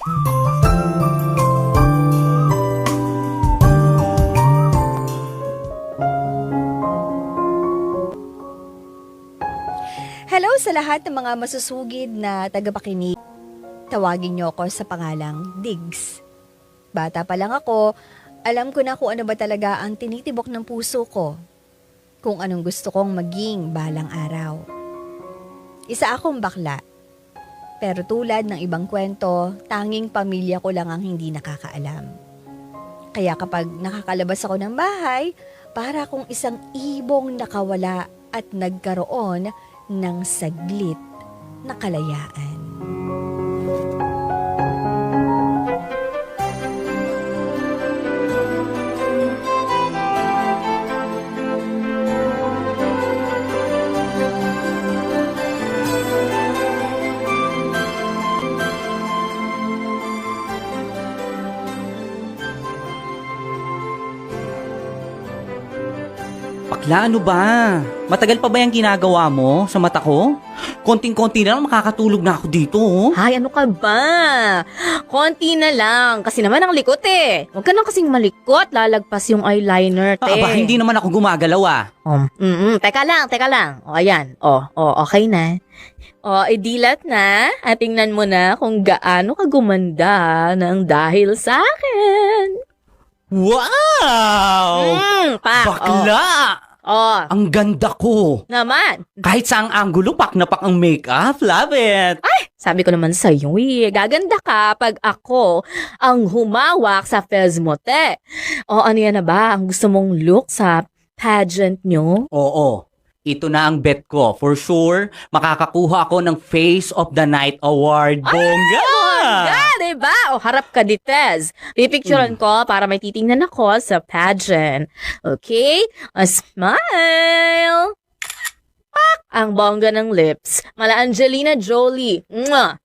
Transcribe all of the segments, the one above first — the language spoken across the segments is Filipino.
Hello sa lahat ng mga masusugid na tagapakinig. Tawagin niyo ako sa pangalang Diggs. Bata pa lang ako, alam ko na kung ano ba talaga ang tinitibok ng puso ko. Kung anong gusto kong maging balang araw. Isa akong bakla. Pero tulad ng ibang kwento, tanging pamilya ko lang ang hindi nakakaalam. Kaya kapag nakakalabas ako ng bahay, para akong isang ibong nakawala at nagkaroon ng saglit na kalayaan. Bakla, ano ba? Matagal pa ba yung ginagawa mo sa mata ko? Konting-konti na lang makakatulog na ako dito, oh. Ay, ano ka ba? Konti na lang. Kasi naman ang likot eh. Huwag ka nang kasing malikot. Lalagpas yung eyeliner, te. Aba, hindi naman ako gumagalaw, ah. Teka lang. O, ayan. Okay na. O, idilat na. At tingnan mo na kung gaano ka gumanda ng dahil sa akin. Wow! Pak. Bakla! Ang ganda ko. Naman. Kahit saang anggulo, pak na pak ang makeup. Love it. Sabi ko naman sa'yo gaganda ka pag ako ang humawak sa fez mo, te. O, ano yan na ba? Ang gusto mong look sa pageant nyo? Oo. Ito na ang bet ko. For sure, makakakuha ako ng Face of the Night Award. Bongga! Diba? O, harap ka di, Tez. Pipicturean ko para may titingnan ako sa pageant. Okay? A smile! Pak! Ang bongga ng lips. Mala Angelina Jolie. Mwah!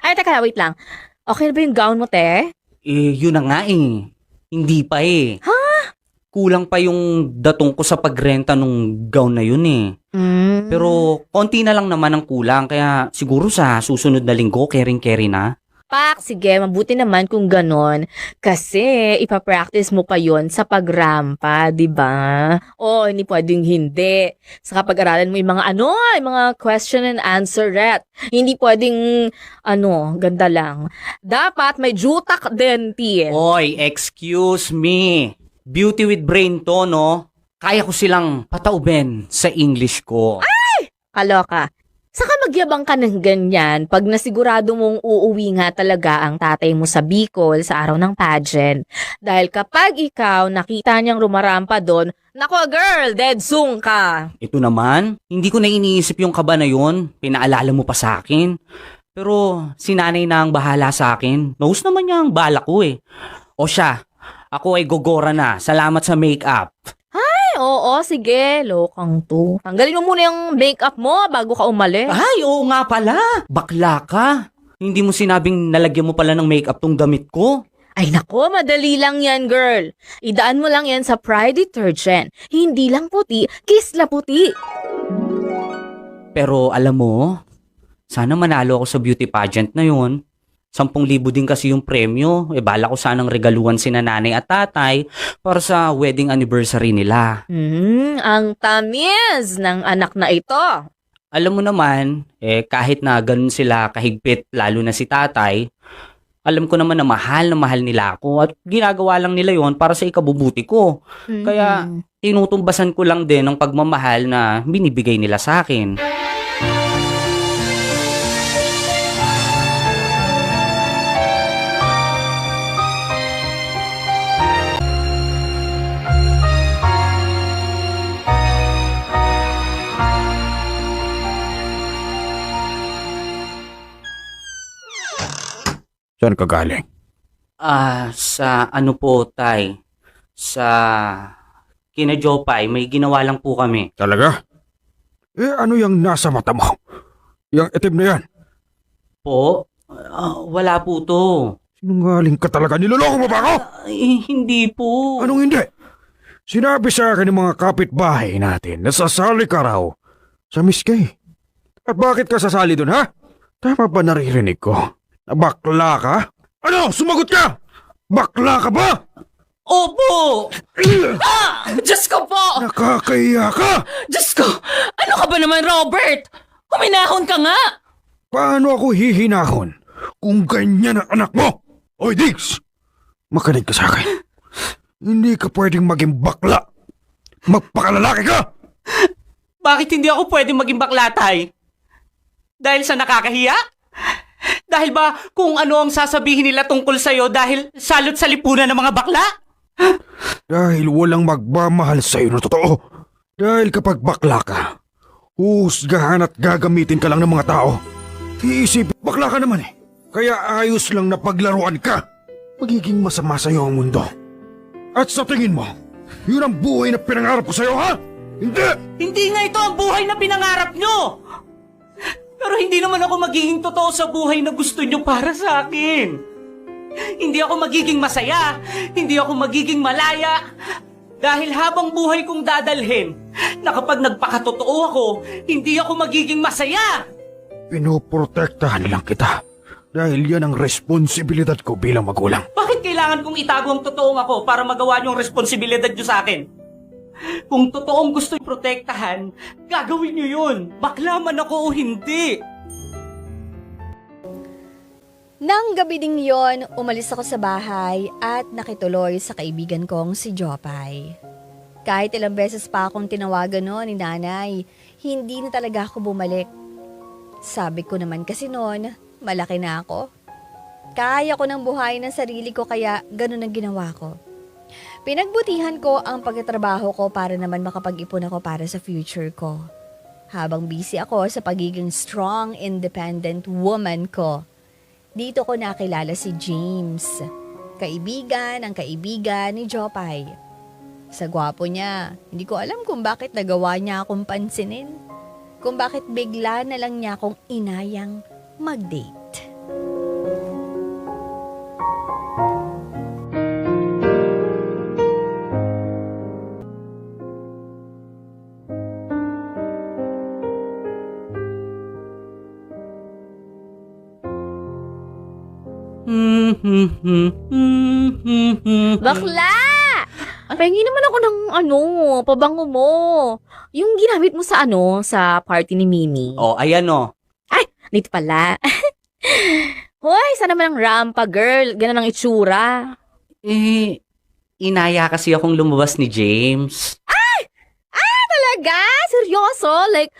Ay, teka, wait lang. Okay na ba yung gown mo, te? Yun na nga eh. Hindi pa eh. Kulang pa yung datong ko sa pagrenta nung gown na yun eh. Pero konti na lang naman ang kulang, kaya siguro sa susunod na linggo, kering-keri na. Pak, sige, mabuti naman kung ganon. Kasi ipapractice mo pa yon sa pagrampa, di ba? O, hindi pwedeng hindi. Sa kapag-aralan mo yung mga question and answer ret. Hindi pwedeng, ganda lang. Dapat may jutak din, Tia. Oy, excuse me. Beauty with brain to, no? Kaya ko silang patauben sa English ko. Kaloka. Saka magyabang ka ng ganyan pag nasigurado mong uuwi nga talaga ang tatay mo sa Bicol sa araw ng pageant. Dahil kapag ikaw nakita niyang rumarampa doon, nako girl, dead soon ka. Ito naman, hindi ko na iniisip yung kaba na yun. Pinaalala mo pa sa akin. Pero si nanay na ang bahala sa akin. Knows naman niya ang bala ko eh. O siya, ako ay gogora na. Salamat sa makeup. Oo, sige, lokang to. Tanggalin mo muna yung makeup mo bago ka umalis. Ay, oo nga pala. Bakla ka. Hindi mo sinabing nalagyan mo pala ng makeup tong damit ko. Ay nako, madali lang yan, girl. Idaan mo lang yan sa Pride Detergent. Hindi lang puti, kisla puti. Pero alam mo, sana manalo ako sa beauty pageant na yun. 10,000 din kasi yung premyo. Bala ko sanang regaluhan sina nanay at tatay para sa wedding anniversary nila. Ang tamis ng anak na ito. Alam mo naman, kahit na ganun sila kahigpit, lalo na si tatay, alam ko naman na mahal nila ako at ginagawa lang nila yon para sa ikabubuti ko. Kaya tinutumbasan ko lang din ang pagmamahal na binibigay nila sa akin. Saan ka galing? Sa ano po, tay? Sa kina Jopay, may ginawa lang po kami. Talaga? Ano yung nasa mata mo? Yung itim na yan? Po? Wala po to. Sinungaling ka talaga, niloloko mo ba ako? Hindi po. Anong hindi? Sinabi sa akin ng mga kapitbahay natin na sasali ka raw sa Miss Kay. At bakit ka sasali dun, ha? Tama ba naririnig ko? Bakla ka? Ano? Sumagot ka! Bakla ka ba? Opo! Diyos ko po! Nakakahiya ka! Diyos ko! Ano ka ba naman, Robert? Huminahon ka nga! Paano ako hihinahon kung ganyan ang anak mo? Oy, Diggs! Makinig ka sa akin. Hindi ka pwedeng maging bakla. Magpakalalaki ka! Bakit hindi ako pwedeng maging bakla, Tay? Dahil sa nakakahiya? Dahil ba kung ano ang sasabihin nila tungkol sa'yo dahil salot sa lipunan ng mga bakla? Dahil walang magmamahal sa'yo na totoo. Dahil kapag bakla ka, husgahan at gagamitin ka lang ng mga tao. Iisip, bakla ka naman eh. Kaya ayos lang na paglaruan ka. Magiging masama sa'yo ang mundo. At sa tingin mo, yun ang buhay na pinangarap ko sa'yo, ha? Hindi! Hindi nga ito ang buhay na pinangarap nyo! Pero hindi naman ako magiging totoo sa buhay na gusto nyo para sa akin. Hindi ako magiging masaya, hindi ako magiging malaya. Dahil habang buhay kong dadalhin, na kapag nagpakatotoo ako, hindi ako magiging masaya. Pinoprotektahan lang kita. Dahil yan ang responsibilidad ko bilang magulang. Bakit kailangan kong itago ang totoong ako para magawa nyo ang responsibilidad nyo sa akin? Kung totoong gusto protektahan, gagawin nyo yun. Bakla man ako o hindi. Nang gabi ding yon, umalis ako sa bahay at nakituloy sa kaibigan kong si Jopay. Kahit ilang beses pa akong tinawagan noon ni nanay, hindi na talaga ako bumalik. Sabi ko naman kasi noon, malaki na ako. Kaya ko nang buhayin ng sarili ko kaya ganun ang ginawa ko. Pinagbutihan ko ang pagtatrabaho ko para naman makapag-ipon ako para sa future ko. Habang busy ako sa pagiging strong, independent woman ko, dito ko nakilala si James, kaibigan ang kaibigan ni Jopay. Sa gwapo niya, hindi ko alam kung bakit nagawa niya akong pansinin, kung bakit bigla na lang niya akong inayang mag-date. Bakla! Pahingi naman ako ng pabango mo. Yung ginamit mo sa party ni Mimi. Oh, ayan o. Dito pala. Hoy, sana naman ang rampa, girl. Ganun ang itsura. Inaya kasi akong lumabas ni James. Talaga? Seryoso? Like,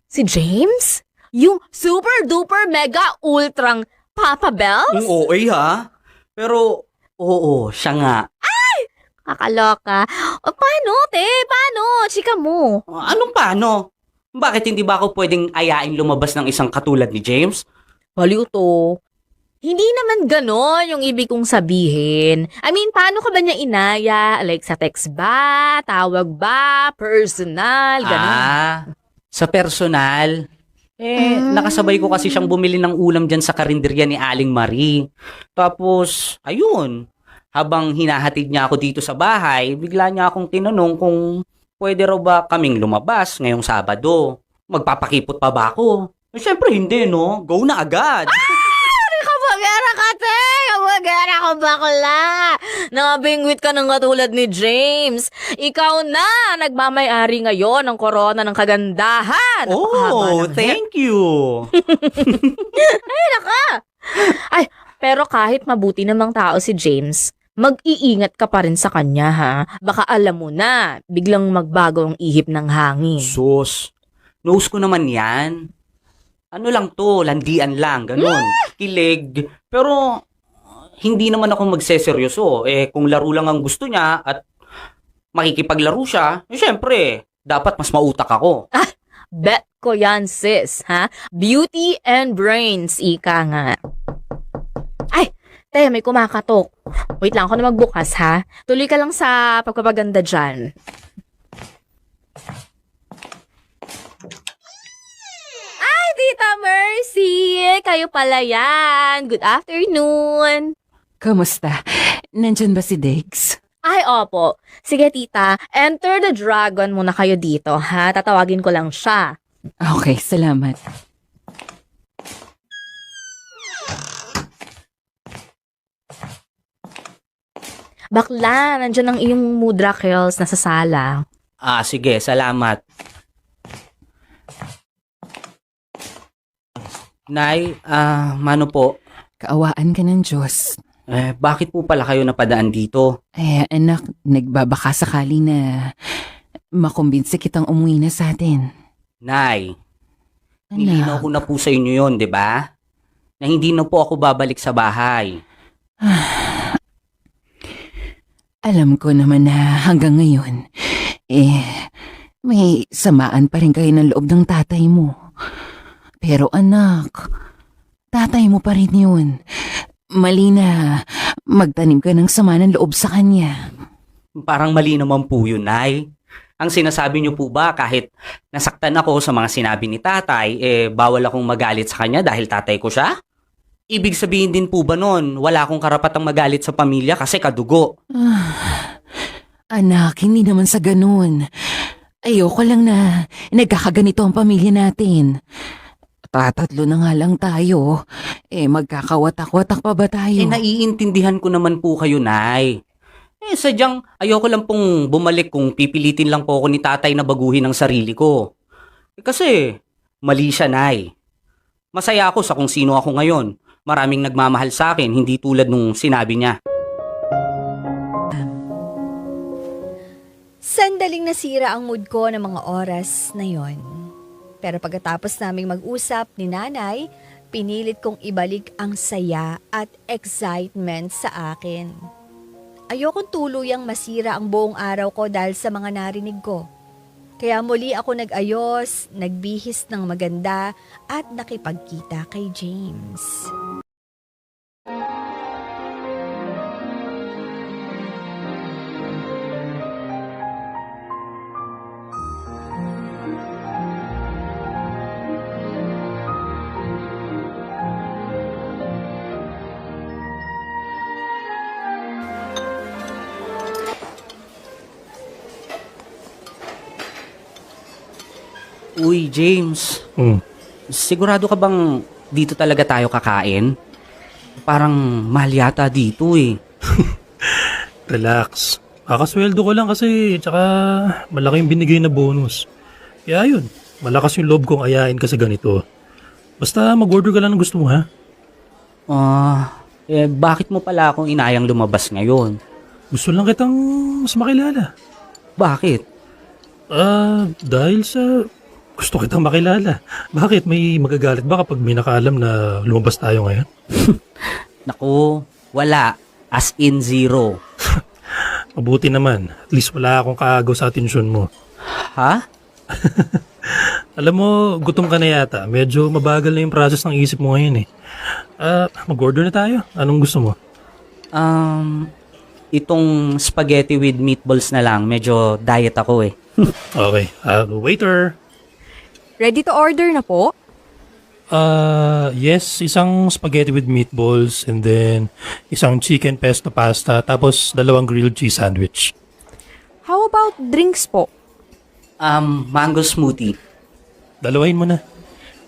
si James? Yung super duper mega ultrang Papa Bells? Oo, ha? Pero, oo, siya nga. Kakaloka. O, paano, te? Paano? Chika mo. Anong paano? Bakit hindi ba ako pwedeng ayain lumabas ng isang katulad ni James? Baliw to. Hindi naman ganon yung ibig kong sabihin. I mean, paano ka ba niya inaya? Like, sa text ba? Tawag ba? Personal? Ganon. Sa personal. Nakasabay ko kasi siyang bumili ng ulam dyan sa karinderya ni Aling Marie. Tapos, ayun. Habang hinahatid niya ako dito sa bahay, bigla niya akong tinanong kung pwede raw ba kaming lumabas ngayong Sabado. Magpapakipot pa ba ako? Siyempre hindi, no? Go na agad. Kabagera ka, te! Kabagera ka, bakla! Nabingwit ka ng katulad ni James. Ikaw na nagmamay-ari ngayon ng korona ng kagandahan. Oh, thank you. Ay, pero kahit mabuti namang tao si James, mag-iingat ka pa rin sa kanya, ha? Baka alam mo na, biglang magbago ang ihip ng hangin. Sus, knows ko naman yan. Ano lang to, landian lang, ganun. Kilig. Pero, hindi naman ako magseseryoso. Kung laro lang ang gusto niya at makikipaglaro siya, syempre, dapat mas mautak ako. Bet ko yan, sis, ha? Beauty and brains, ika nga. Ay, te, may kumakatok. Wait lang, ako na magbukas, ha? Tuloy ka lang sa pagpapaganda dyan. Ay, Tita Mercy! Kayo pala yan. Good afternoon. Kamusta? Nandyan ba si Diggs? Ay, opo. Sige, tita. Enter the dragon muna kayo dito, ha? Tatawagin ko lang siya. Okay, salamat. Bakla, nandyan ang iyong mudra kills nasa sala. Sige, salamat. Nay, mano po? Kaawaan ka ng Diyos. Bakit po pala kayo napadaan dito? Anak, nagbabaka sakali na makumbinsi kitang umuwi na sa atin. Nay, nilinaw ko na po sa inyo yon, di ba? Na hindi na po ako babalik sa bahay. Alam ko naman na hanggang ngayon, may samaan pa rin kayo ng loob ng tatay mo. Pero anak, tatay mo pa rin yun. Mali na magtanim ka ng sama ng loob sa kanya. Parang mali naman po yun, Nay. Ang sinasabi niyo po ba kahit nasaktan ako sa mga sinabi ni tatay, bawal akong magalit sa kanya dahil tatay ko siya? Ibig sabihin din po ba nun, wala akong karapatang magalit sa pamilya kasi kadugo? Anak, hindi naman sa ganun. Ayoko lang na nagkakaganito ang pamilya natin. Tatatlo na nga lang tayo. Magkakawatak-watak pa ba tayo? Naiintindihan ko naman po kayo, Nay. Sadyang ayoko lang pong bumalik kung pipilitin lang po ako ni tatay na baguhin ang sarili ko. Kasi mali siya, Nay. Masaya ako sa kung sino ako ngayon. Maraming nagmamahal sa akin, hindi tulad nung sinabi niya. Sandaling nasira ang mood ko ng mga oras na yon. Pero pagkatapos naming mag-usap ni nanay, pinilit kong ibalik ang saya at excitement sa akin. Ayokong tuluyang masira ang buong araw ko dahil sa mga narinig ko. Kaya muli ako nag-ayos, nagbihis ng maganda at nakipagkita kay James. Uy, James. Sigurado ka bang dito talaga tayo kakain? Parang mahal yata dito eh. Relax. Kakasweldo ko lang kasi, tsaka malaki yung binigay na bonus. Kaya yun, malakas yung loob kong ayain ka sa ganito. Basta mag-order ka lang ng gusto mo, ha? Bakit mo pala akong inayang lumabas ngayon? Gusto lang kitang mas makilala. Bakit? Dahil sa gusto kitang makilala. Bakit? May magagalit ba kapag may nakaalam na lumabas tayo ngayon? Naku, wala. As in zero. Mabuti naman. At least wala akong kaagaw sa atensyon mo. Ha? Alam mo, gutom ka na yata. Medyo mabagal na yung process ng isip mo ngayon eh. Mag-order na tayo. Anong gusto mo? Itong spaghetti with meatballs na lang. Medyo diet ako eh. Okay. Waiter! Ready to order na po? Yes, isang spaghetti with meatballs and then isang chicken pesto pasta tapos 2 grilled cheese sandwich. How about drinks po? Mango smoothie. Dalawain mo na.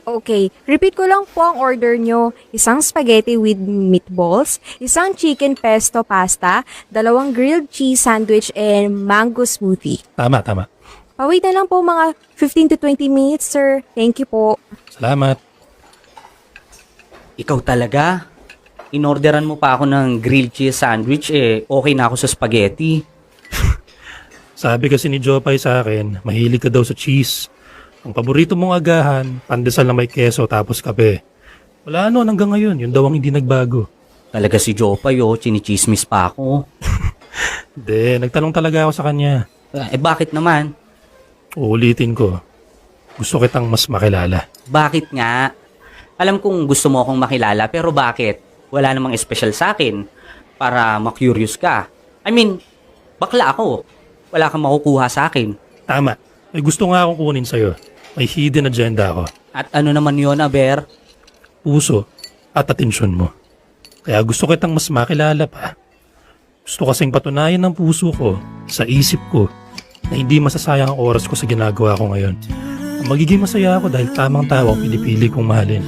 Okay, repeat ko lang po ang order nyo. Isang spaghetti with meatballs, isang chicken pesto pasta, 2 grilled cheese sandwich, and mango smoothie. Tama, tama. Pawait na lang po mga 15 to 20 minutes, sir. Thank you po. Salamat. Ikaw talaga? Inorderan mo pa ako ng grilled cheese sandwich okay na ako sa spaghetti. Sabi kasi ni Jopay sa akin, mahilig ka daw sa cheese. Ang paborito mong agahan, pandesal na may keso tapos kape. Wala hanggang ngayon, yun daw ang hindi nagbago. Talaga si Jopay chinichismis pa ako. Hindi, nagtanong talaga ako sa kanya. Bakit naman? Uulitin ko, gusto kitang mas makilala. Bakit nga? Alam kong gusto mo akong makilala pero bakit? Wala namang special sa akin para ma-curious ka. I mean, bakla ako. Wala kang makukuha sa akin. Tama, may gusto nga akong kunin sa'yo. May hidden agenda ako. At ano naman yun, Aber? Puso at atensyon mo. Kaya gusto kitang mas makilala pa. Gusto kasing patunayan ng puso ko sa isip ko na hindi masasayang ang oras ko sa ginagawa ko ngayon. Magiging masaya ako dahil tamang tao ang pinipili kong mahalin.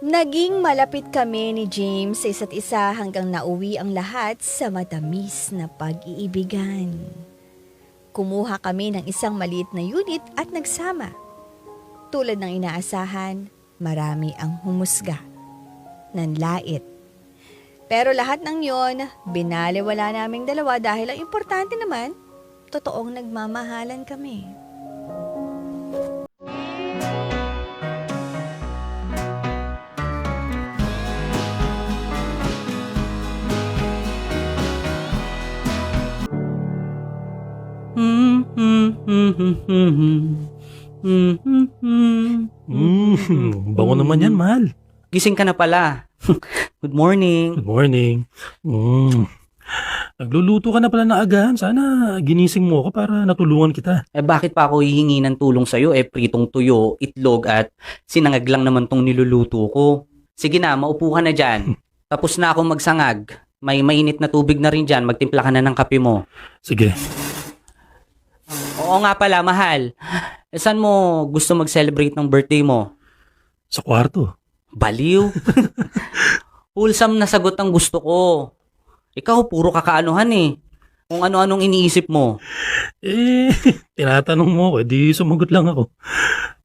Naging malapit kami ni James sa isa't isa hanggang nauwi ang lahat sa matamis na pag-iibigan. Kumuha kami ng isang maliit na unit at nagsama. Tulad ng inaasahan, marami ang humusga. Nanlait. Pero lahat ng yon, binaliwala naming dalawa dahil ang importante naman, totoong nagmamahalan kami. Bango naman yan, mahal. Gising ka na pala. Good morning. Good morning. Nagluluto ka na pala na agahan. Sana ginising mo ako para natulungan kita. Bakit pa ako hihingi ng tulong sa'yo? Pritong tuyo, itlog at sinangag lang naman tong niluluto ko. Sige na, maupo ka na dyan. Tapos na akong magsangag. May mainit na tubig na rin dyan. Magtimpla ka na ng kape mo. Sige. Oo nga pala, mahal. Saan mo gusto mag-celebrate ng birthday mo? Sa kwarto. Baliw. Wholesome na sagot ang gusto ko. Ikaw, puro kakaanuhan eh. Kung ano-anong iniisip mo. Tinatanong mo ako, di sumagot lang ako.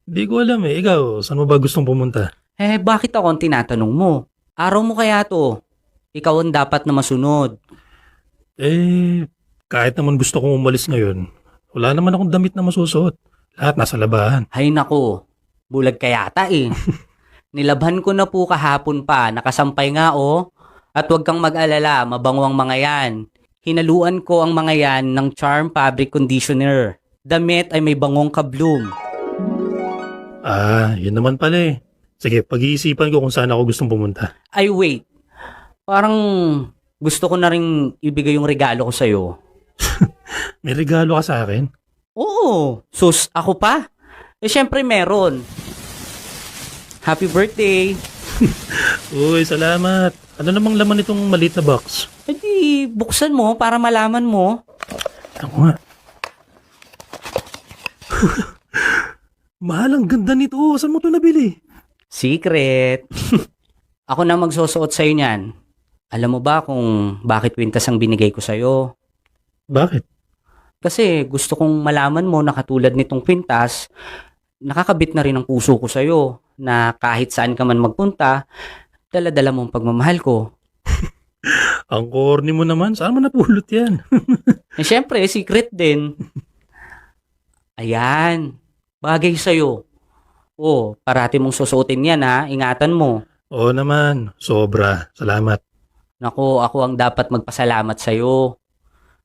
Di ko alam eh. Ikaw, saan mo ba gustong pumunta? Bakit ako ang tinatanong mo? Araw mo kaya to? Ikaw ang dapat na masunod. Kahit naman gusto kong umalis ngayon, wala naman akong damit na masusuot. Lahat nasa labahan. Hay nako, bulag ka yata eh. Nilabhan ko na po kahapon pa, nakasampay nga oh. At huwag kang mag-alala, mabango ang mga yan. Hinaluan ko ang mga yan ng Charm Fabric Conditioner. Damit ay may bangong kabloom. Yun naman pala eh. Sige, pag-iisipan ko kung saan ako gustong pumunta. Ay wait, parang gusto ko na rin ibigay yung regalo ko sa'yo. May regalo ka sa akin? Oo, sus, ako pa? Syempre meron. Happy birthday! Uy, salamat. Ano namang laman itong maliit na box? Di, buksan mo para malaman mo. Ako nga. Mahal, ang ganda nito. Saan mo ito nabili? Secret. Ako na magsusuot sa'yo niyan. Alam mo ba kung bakit kwintas ang binigay ko sa'yo? Bakit? Kasi gusto kong malaman mo na katulad nitong kwintas, nakakabit na rin ang puso ko sa'yo na kahit saan ka man magpunta, dala-dala mo ang pagmamahal ko. Ang corny mo naman. Saan mo napulot yan? Siyempre, secret din. Ayan, bagay sa'yo. Parati mong susuotin yan ha, ingatan mo. Oo naman. Sobra. Salamat. Nako, ako ang dapat magpasalamat sa'yo.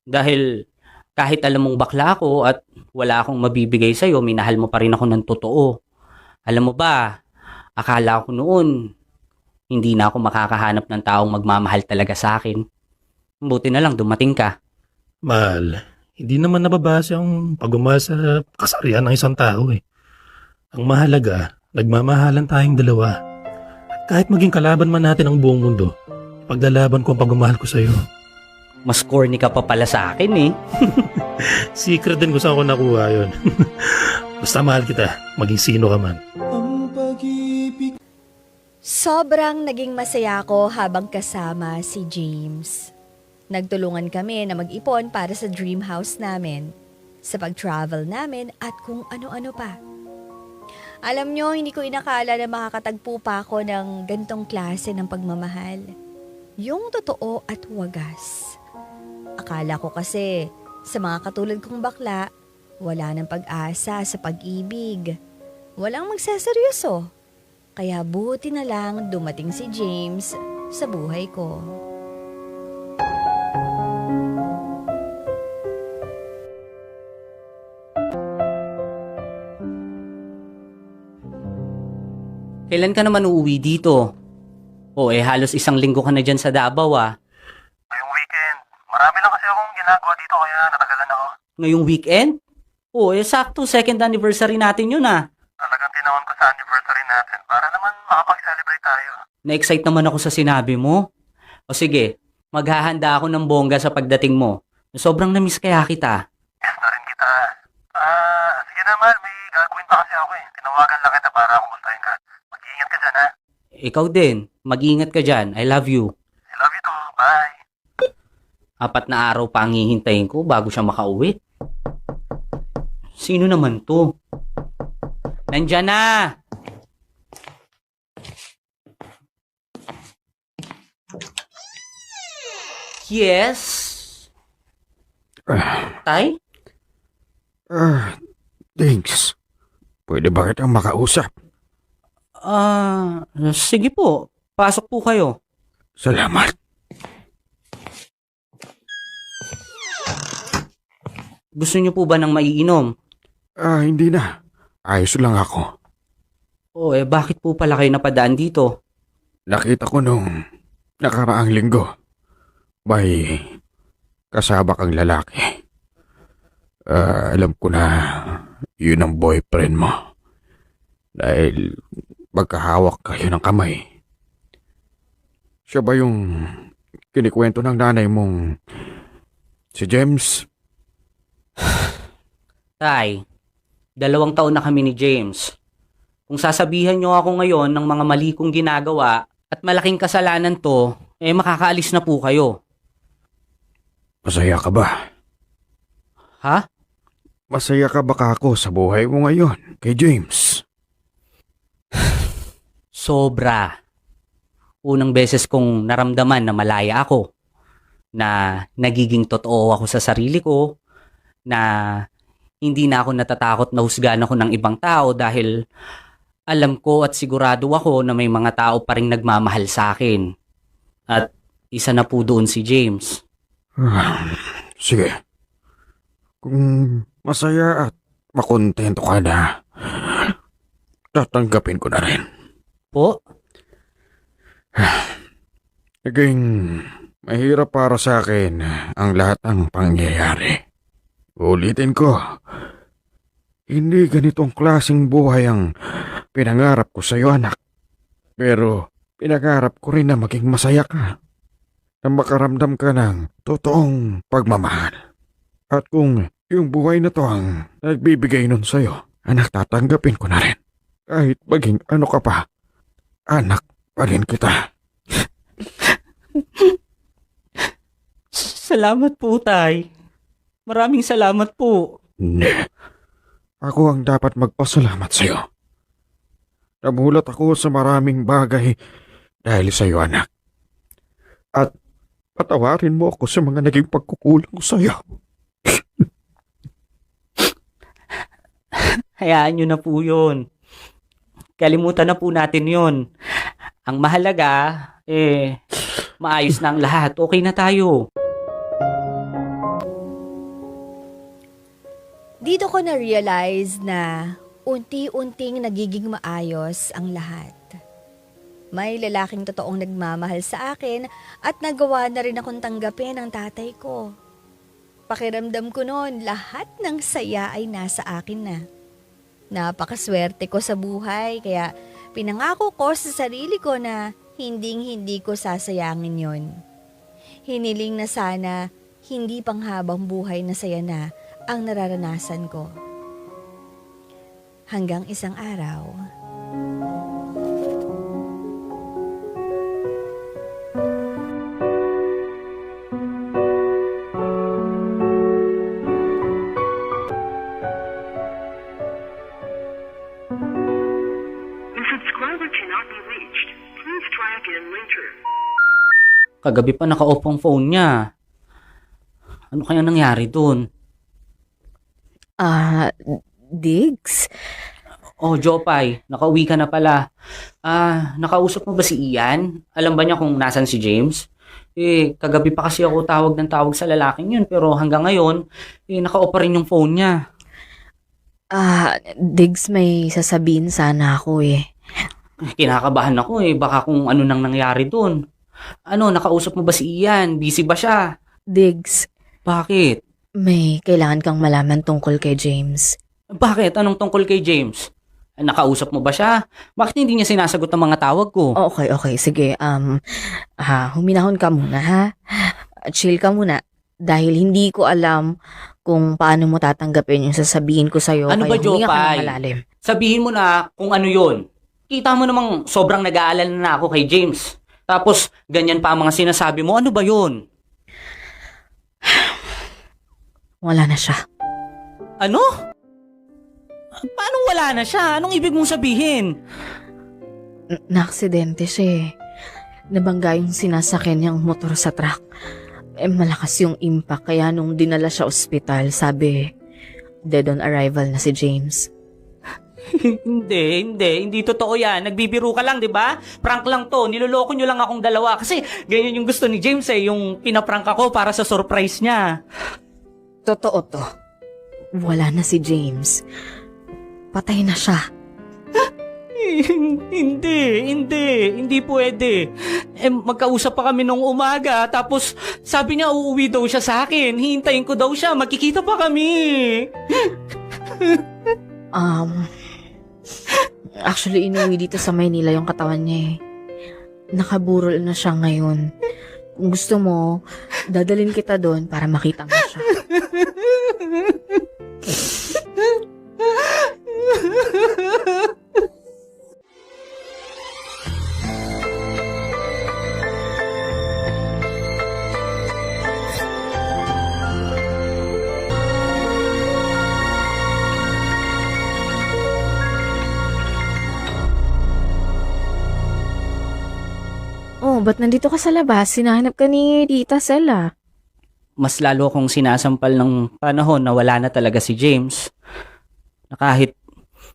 Dahil kahit alam mong bakla ako at wala akong mabibigay sa'yo, minahal mo pa rin ako ng totoo. Alam mo ba, akala ko noon, hindi na ako makakahanap ng taong magmamahal talaga sa akin. Buti na lang dumating ka. Mahal, hindi naman nababase ang pagmamahal sa kasarian ng isang tao eh. Ang mahalaga, nagmamahalan tayong dalawa. At kahit maging kalaban man natin ang buong mundo, paglalaban ko ang pagmamahal ko sa'yo. Mas corny ka pa pala sa akin eh. Secret din kung saan ko nakuha yun. Basta mahal kita, maging sino ka man. Sobrang naging masaya ako habang kasama si James. Nagtulungan kami na mag-ipon para sa dream house namin, sa pag-travel namin at kung ano-ano pa. Alam nyo, hindi ko inakala na makakatagpo pa ako ng gantong klase ng pagmamahal. Yung totoo at wagas. Akala ko kasi sa mga katulad kong bakla, wala nang pag-asa sa pag-ibig. Walang magseseryoso. Kaya buti na lang dumating si James sa buhay ko. Kailan ka naman uuwi dito? Halos isang linggo ka na dyan sa Davao ah. Ngayong weekend, marami lang kasi akong ginagawa dito kaya natagalan ako. Ngayong weekend? Sakto, second anniversary natin yun ah. Talagang tinawon ko sa anniversary natin para naman makapag-celebrate tayo. Na-excite naman ako sa sinabi mo. Sige, maghahanda ako ng bongga sa pagdating mo. Sobrang na-miss kaya kita. Yes na rin kita. Sige naman, may gagawin pa kasi ako eh. Tinawagan lang kita para kumustahin ka. Mag-iingat ka dyan ha. Ikaw din. Mag-ingat ka dyan. I love you. I love you too. Bye. 4 na araw pa ang hihintayin ko bago siya makauwi. Sino naman to? Nandyan na! Yes? Tay? Thanks. Pwede ba kitang makausap? Sige po. Pasok po kayo. Salamat. Gusto niyo po ba ng maiinom? Hindi na. Ayos lang ako. Bakit po pala kayo napadaan dito? Nakita ko nung nakaraang linggo. May kasama kang lalaki. Alam ko na yun ang boyfriend mo. Dahil magkahawak kayo ng kamay. Siya ba yung kinikwento ng nanay mong si James? Tay, 2 taon na kami ni James. Kung sasabihan niyo ako ngayon ng mga mali kong ginagawa at malaking kasalanan to, makakaalis na po kayo. Masaya ka ba? Ha? Masaya ka ba kako sa buhay mo ngayon kay James? Sobra. Unang beses kong naramdaman na malaya ako. Na nagiging totoo ako sa sarili ko. Na hindi na ako natatakot na husgahan ako ng ibang tao dahil alam ko at sigurado ako na may mga tao pa rin nagmamahal sa akin. At isa na po doon si James. Sige. Kung masaya at makontento ka na, tatanggapin ko na rin. Po? Naging mahirap para sa akin ang lahat ng pangyayari. Ulitin ko, hindi ganitong klaseng buhay ang pinangarap ko sa iyo, anak. Pero pinangarap ko rin na maging masaya ka. Na makaramdam ka ng totoong pagmamahal. At kung yung buhay na to ang nagbibigay nun sa iyo, anak, tatanggapin ko na rin. Kahit maging ano ka pa, anak pa rin kita. Salamat po, Tay. Maraming salamat po. Hindi. Ako ang dapat magpasalamat sa iyo. Namulat ako sa maraming bagay dahil sa iyo, anak. At patawarin mo ako sa mga naging pagkukulang ko sa iyo. Hayaan nyo na po yun. Kalimutan na po natin yun. Ang mahalaga, maayos na ang lahat. Okay na tayo. Dito ko na-realize na unti-unting nagiging maayos ang lahat. May lalaking totoong nagmamahal sa akin at nagawa na rin akong tanggapin ang tatay ko. Pakiramdam ko noon, lahat ng saya ay nasa akin na. Napakaswerte ko sa buhay, kaya pinangako ko sa sarili ko na hinding-hindi ko sasayangin yon. Hiniling na sana hindi panghabang buhay na saya na ang nararanasan ko. Hanggang isang araw, Kagabi pa naka-off ang phone niya. Ano kaya nangyari dun? Diggs? Oh, Jopay, nakauwi ka na pala. Nakausap mo ba si Ian? Alam ba niya kung nasan si James? Kagabi pa kasi ako tawag ng tawag sa lalaking yun, pero hanggang ngayon, naka-off pa rin yung phone niya. Diggs, may sasabihin sana ako Kinakabahan ako baka kung ano nang nangyari dun. Ano, nakausap mo ba si Ian? Busy ba siya? Diggs, Bakit? may kailangan kang malaman tungkol kay James. Bakit? Anong tungkol kay James? Nakausap mo ba siya? Bakit hindi niya sinasagot ang mga tawag ko? Okay, sige. Huminahon ka muna, ha? Chill ka muna. Dahil hindi ko alam kung paano mo tatanggapin yung sasabihin ko sa'yo. Ano ba, kaya huminga ka Jopay? ng malalim. Sabihin mo na kung ano yon. Kita mo namang sobrang nag-aalala na ako kay James. Tapos, ganyan pa ang mga sinasabi mo. Ano ba yun? Wala na siya. Ano? Paano wala na siya? Anong ibig mong sabihin? Naaksidente siya eh. Nabangga yung sinasakyan niyang motor sa truck. Malakas yung impact kaya nung dinala siya ospital, sabi, dead on arrival na si James. Hindi totoo yan. Nagbibiro ka lang, di ba? Prank lang to. Niloloko nyo lang akong dalawa. Kasi ganyan yung gusto ni James eh, yung pinaprank ako para sa surprise niya. Totoo to. Wala na si James. Patay na siya. Hindi pwede. Magkausap pa kami nung umaga, tapos sabi niya uuwi daw siya sa akin. Hihintayin ko daw siya, magkikita pa kami. Actually, inuwi dito sa Maynila yung katawan niya eh. Nakaburol na siya ngayon. Kung gusto mo, dadalhin kita doon para makita mo siya. Oh, ba't nandito ka sa labas? Sinahanap ka ni Tita Sela. Mas lalo akong sinasampal ng panahon na wala na talaga si James. Na kahit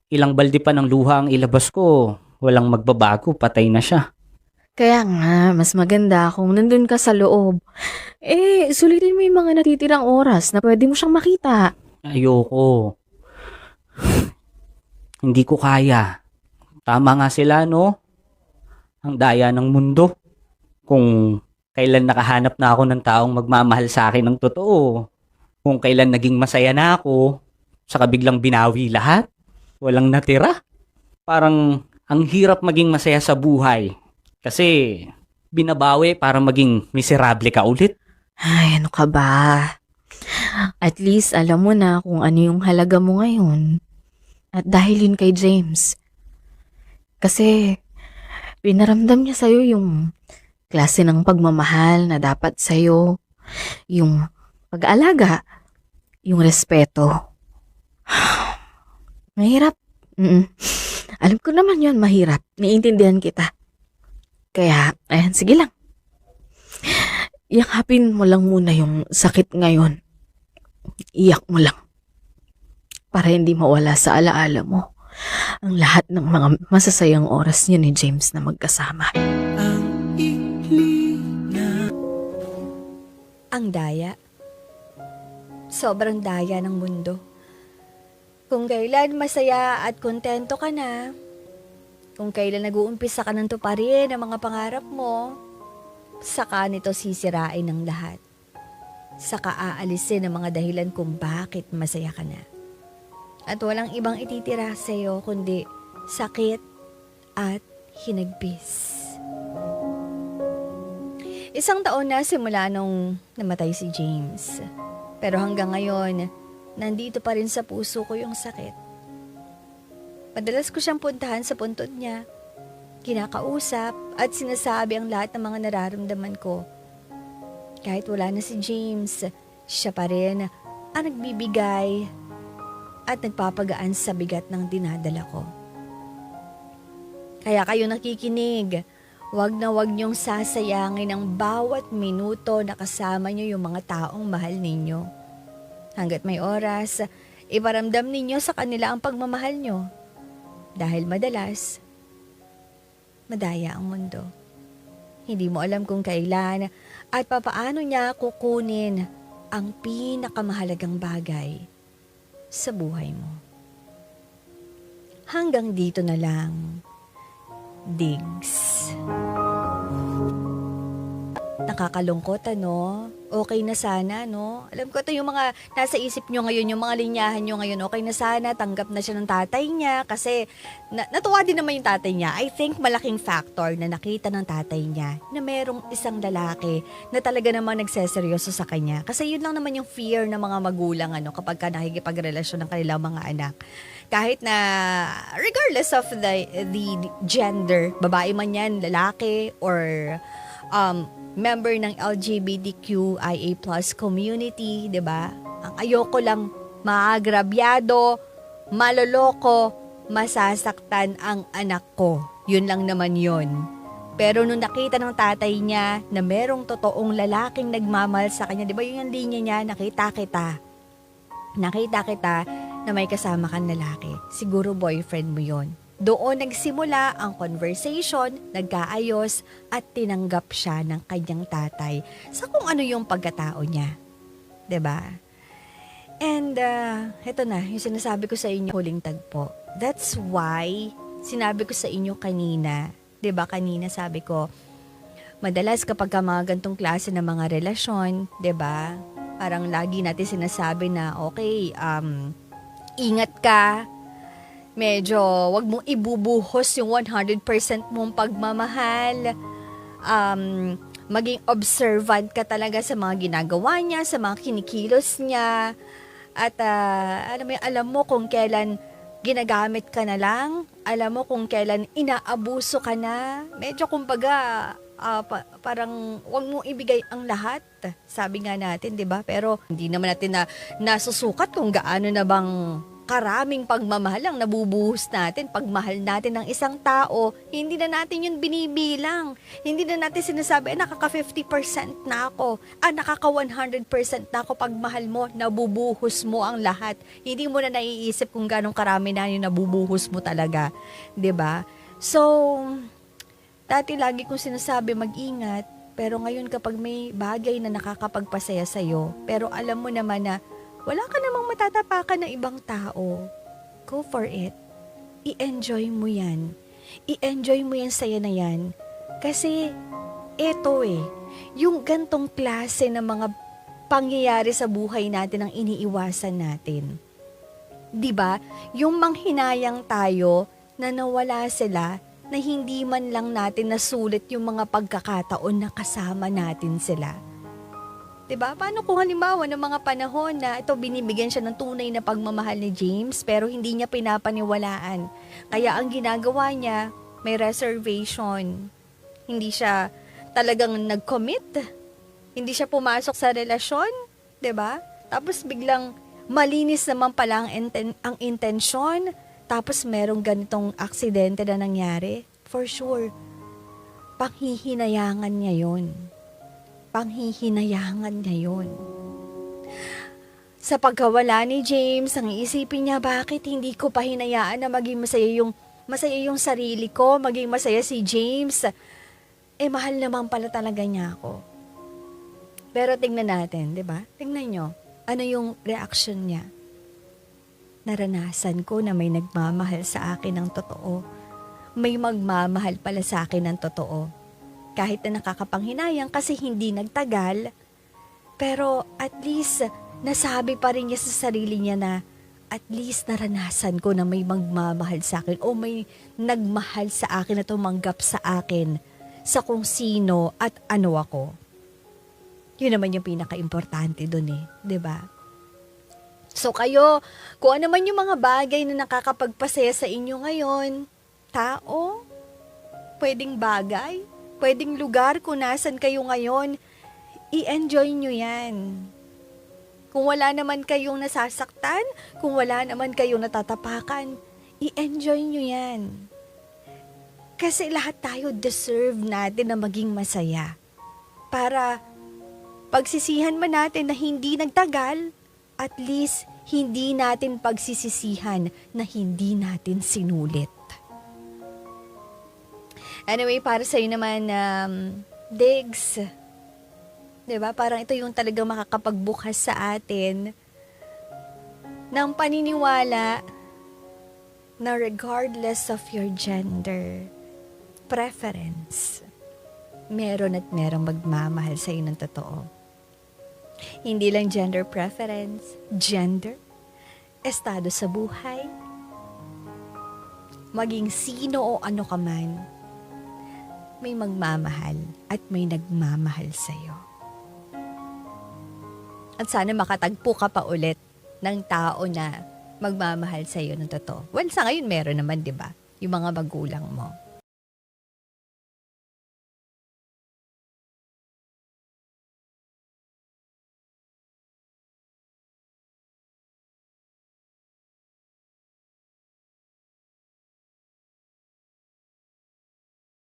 ilang balde pa ng luha ang ilabas ko, walang magbabago, patay na siya. Kaya nga, mas maganda kung nandun ka sa loob. Sulitin mo yung mga natitirang oras na pwede mo siyang makita. Ayoko. Hindi ko kaya. Tama nga sila, no? Ang daya ng mundo. Kung kailan nakahanap na ako ng taong magmamahal sa akin ng totoo. Kung kailan naging masaya na ako, saka biglang binawi lahat. Walang natira. Parang ang hirap maging masaya sa buhay. Kasi binabawi para maging miserable ka ulit. Ay, ano ka ba? At least alam mo na kung ano yung halaga mo ngayon. At dahil yun kay James. Kasi pinaramdam niya sa'yo yung klase ng pagmamahal na dapat sa'yo. Yung pag-aalaga. Yung respeto. Mahirap. Alam ko naman yun, mahirap. Naiintindihan kita. Kaya, ayan, sige lang. Yakapin mo lang muna yung sakit ngayon. Iyak mo lang. Para hindi mawala sa alaala mo ang lahat ng mga masasayang oras niyo ni James na magkasama. Ang daya. Sobrang daya ng mundo. Kung kailan masaya at kontento ka na, kung kailan nag-uumpisa ka ng tuparin ang mga pangarap mo, saka nito sisirain ng lahat. Saka aalisin ang mga dahilan kung bakit masaya ka na. At walang ibang ititira sa'yo kundi sakit at hinagpis. Isang taon na simula nung namatay si James. Pero hanggang ngayon, nandito pa rin sa puso ko yung sakit. Madalas ko siyang puntahan sa puntod niya. Kinakausap at sinasabi ang lahat ng mga nararamdaman ko. Kahit wala na si James, siya pa rin ang nagbibigay at nagpapagaan sa bigat ng dinadala ko. Kaya kayo nakikinig, wag na wag niyong sasayangin ang bawat minuto na kasama niyo yung mga taong mahal ninyo. Hanggat may oras, iparamdam ninyo sa kanila ang pagmamahal niyo. Dahil madalas, madaya ang mundo. Hindi mo alam kung kailan at papaano niya kukunin ang pinakamahalagang bagay sa buhay mo. Hanggang dito na lang, Diggs. Nakakalungkot, ano? Okay na sana, no? Alam ko ito yung mga nasa isip nyo ngayon, yung mga linyahan nyo ngayon, okay na sana, tanggap na siya ng tatay niya kasi natuwa din naman yung tatay niya. I think malaking factor na nakita ng tatay niya na merong isang lalaki na talaga namang nagseseryoso sa kanya. Kasi yun lang naman yung fear ng mga magulang, ano, kapag ka nakikipagrelasyon ng kanilang mga anak. Kahit na regardless of the gender, babae man yan, lalaki, or member ng LGBTQIA+ community, 'di ba? Ang ayoko lang maagrabyado, maloloko, masasaktan ang anak ko. Yun lang naman yun. Pero nung nakita ng tatay niya na merong totoong lalaking nagmamahal sa kanya, di ba yun yung linya niya, nakita kita na may kasama kang lalaki. Siguro boyfriend mo yun. Doon nagsimula ang conversation, nagkaayos at tinanggap siya ng kanyang tatay sa kung ano yung pagkatao niya. 'Di ba? And heto na, yung sinasabi ko sa inyo huling tagpo. That's why sinabi ko sa inyo kanina, 'di ba? Kanina sabi ko, madalas kapag ka mga gantong klase ng mga relasyon, 'di ba? Parang lagi natin sinasabi na okay, ingat ka. Medyo wag mong ibubuhos yung 100% mong pagmamahal. Maging observant ka talaga sa mga ginagawa niya, sa mga kinikilos niya. At alam mo kung kailan ginagamit ka na lang. Alam mo kung kailan inaabuso ka na. Medyo kumbaga parang wag mong ibigay ang lahat. Sabi nga natin, 'di ba? Pero hindi naman natin nasusukat kung gaano na bang karaming pagmamahal ang nabubuhos natin. Pagmahal natin ng isang tao, hindi na natin yun binibilang. Hindi na natin sinasabi, nakaka 50% na ako. Nakaka 100% na ako. Pagmahal mo, nabubuhos mo ang lahat. Hindi mo na naiisip kung ganong karami na yung nabubuhos mo talaga. 'Di ba? So, dati lagi kong sinasabi, mag-ingat. Pero ngayon kapag may bagay na nakakapagpasaya sa'yo, pero alam mo naman na wala ka namang matatapakan ng ibang tao, go for it. I-enjoy mo yan. I-enjoy mo yan saya na yan. Kasi, eto yung gantong klase ng mga pangyayari sa buhay natin ang iniiwasan natin. 'Di ba? Yung manghinayang tayo na nawala sila, na hindi man lang natin nasulit yung mga pagkakataon na kasama natin sila. 'Di ba? Paano kung halimbawa ng mga panahon na ito binibigyan siya ng tunay na pagmamahal ni James pero hindi niya pinapaniwalaan. Kaya ang ginagawa niya, may reservation. Hindi siya talagang nag-commit. Hindi siya pumasok sa relasyon, 'di ba? Tapos biglang malinis naman pala ang intensyon. Tapos merong ganitong aksidente na nangyari. For sure, panghihinayangan niya 'yon. Panghihinayangan niya yun. Sa pagkawala ni James, ang iisipin niya, bakit hindi ko pa hinayaan na maging masaya yung sarili ko, maging masaya si James. Mahal naman pala talaga niya ako. Pero tingnan natin, di ba? Tingnan nyo, ano yung reaction niya? Naranasan ko na may nagmamahal sa akin ng totoo. May magmamahal pala sa akin ng totoo. Kahit na nakakapanghinayang kasi hindi nagtagal, pero at least nasabi pa rin niya sa sarili niya na at least naranasan ko na may magmamahal sa akin o may nagmahal sa akin na tumanggap sa akin sa kung sino at ano ako. Yun naman yung pinaka-importante dun 'di ba? So kayo, kung ano man yung mga bagay na nakakapagpasaya sa inyo ngayon, tao, pwedeng bagay, pwedeng lugar kung nasan kayo ngayon, i-enjoy nyo yan. Kung wala naman kayong nasasaktan, kung wala naman kayong natatapakan, i-enjoy nyo yan. Kasi lahat tayo deserve natin na maging masaya. Para pagsisihan man natin na hindi nagtagal, at least hindi natin pagsisisihan na hindi natin sinulit. Anyway, para sa'yo naman, Diggs, 'di ba? Parang ito yung talagang makakapagbukas sa atin ng paniniwala na regardless of your gender, preference, meron at merong magmamahal sa'yo ng totoo. Hindi lang gender preference, gender, estado sa buhay, maging sino o ano ka man, may magmamahal at may nagmamahal sa'yo. At sana makatagpo ka pa ulit ng tao na magmamahal sa'yo ng totoo. Well, sa ngayon meron naman, di ba? Yung mga magulang mo.